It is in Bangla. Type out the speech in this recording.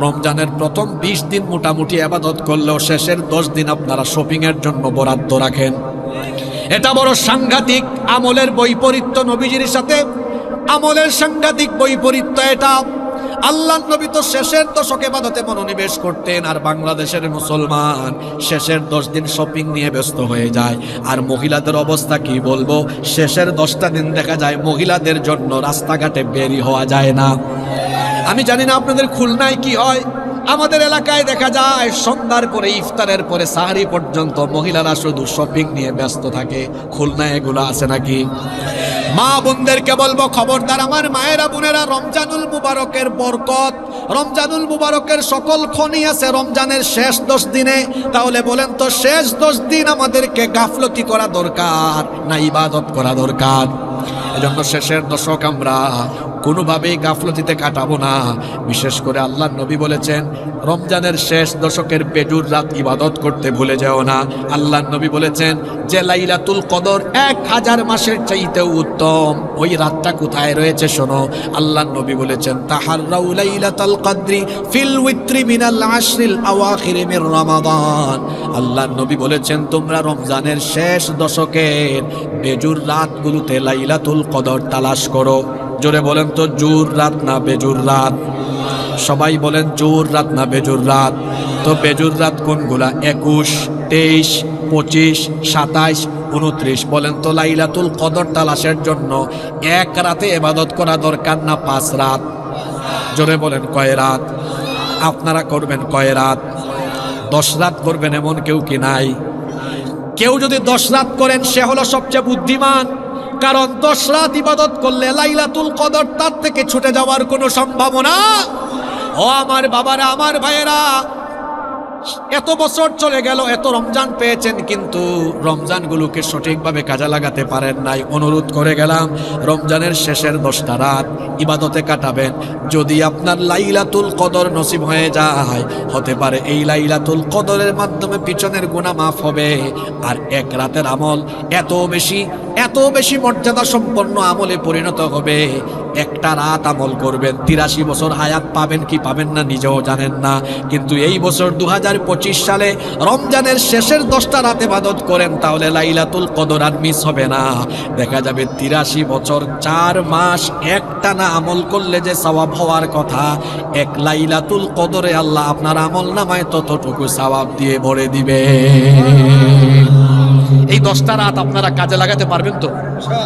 রমজানের প্রথম 20 দিন মোটামুটি ইবাদত করলেও শেষের 10 দিন আপনারা শপিং এর জন্য বরাদ্দ রাখেন। এটা বড় সাংঘাতিক আমলের বৈপরীত্য। নবীজির সাথে আমলের সাংঘাতিক বৈপরীত্য এটা। আল্লাহর নবী তো শেষের দশকে ইবাদতে মনোনিবেশ করতেন, আর বাংলাদেশের মুসলমান শেষের 10 দিন শপিং নিয়ে ব্যস্ত হয়ে যায়। আর মহিলাদের অবস্থা কি বলবো, শেষের 10টা দিন দেখা যায় মহিলাদের জন্য রাস্তাঘাটে বেরি হওয়া যায় না। আমি জানি না আপনাদের খুলনায় কি হয়, আমাদের এলাকায় দেখা যায় সন্ধ্যার পরে ইফতারের পরে সাহরি পর্যন্ত মহিলারা শুধু শপিং নিয়ে ব্যস্ত থাকে। খুলনায় এগুলো আছে নাকি? মা বোনদেরকে বলবো, খবরদার আমার মায়েরা বোনেরা, রমজানুল মুবারকের বরকত, রমজানুল মুবারকের সকল খনি আছে রমজানের শেষ 10 দিনে। তাহলে বলেন তো শেষ 10 দিন আমাদেরকে গাফলতি করা দরকার না ইবাদত করা দরকার? এজন্য শেষের দশক আমরা কোনোভাবেই গাফলতিতে কাটাবো না। বিশেষ করে আল্লাহর নবী বলেছেন রমজানের শেষ দশকের বেজুর রাত ইবাদত করতে ভুলে যাও না। আল্লাহর নবী বলেছেন যে লাইলাতুল কদর 1000 মাসের চাইতেও উত্তম, ওই রাতটা কোথায় রয়েছে শোনো। আল্লাহর নবী বলেছেন তাহাররাউ লাইলাতুল কদরি ফিল উইত্রি মিনাল আশরিল আওয়াখির মির রমাদান। আল্লাহর নবী বলেছেন তোমরা রমজানের শেষ দশকের বেজুর রাতগুলোতে লাইলাতুল কদর তালাশ করো। জোরে বলেন তো জোর রাত না বেজুর রাত? সবাই বলেন জোর রাত না বেজুর রাত? তো বেজুর রাত কোনগুলা? 21, 23, 25, 27, 29। বলেন তো লাইলাতুল কদর তালাশের জন্য এক রাতে ইবাদত করা দরকার না 5 রাত? জোরে বলেন কয় রাত? আপনারা করবেন কয় রাত? 10 রাত করবেন এমন কেউ কি নাই? কেউ যদি 10 রাত করেন সে হলো সবচেয়ে বুদ্ধিমান। কারণ 10 রাত ইবাদত করলে লাইলাতুল কদর তার থেকে ছুটে যাওয়ার কোনো সম্ভাবনা। ও আমার বাবারা, আমার ভাইয়েরা, এত বছর চলে গেল, এত রমজান পেয়েছেন, কিন্তু রমজানগুলোকে সঠিকভাবে কাজে লাগাতে পারেন নাই। অনুরোধ করে গেলাম রমজানের শেষের 10টা রাত ইবাদতে কাটাবেন। যদি আপনার লাইলাতুল কদর নসিব হয়ে যায়, হতে পারে এই লাইলাতুল কদরের মাধ্যমে পিছনের গুনাহ মাফ হবে। আর এক রাতের আমল এত বেশি মর্যাদা সম্পন্ন আমলে পরিণত হবে। একটা রাত আমল করবেন, 83 বছর হায়াত পাবেন কি পাবেন না নিজেও জানেন না। কিন্তু এই বছর 2025 সালে রমজানের শেষের 10টা রাত ইবাদত করেন, তাহলে লাইলাতুল কদর আর মিস হবে না। দেখা যাবে 83 বছর 4 মাস একটানা আমল করলে যে সওয়াব হওয়ার কথা, এক লাইলাতুল কদরে আল্লাহ আপনার আমল নামায় ততটুকু সওয়াব দিয়ে ভরে দিবে। এই 10টা রাত আপনারা কাজে লাগাতে পারবেন তো?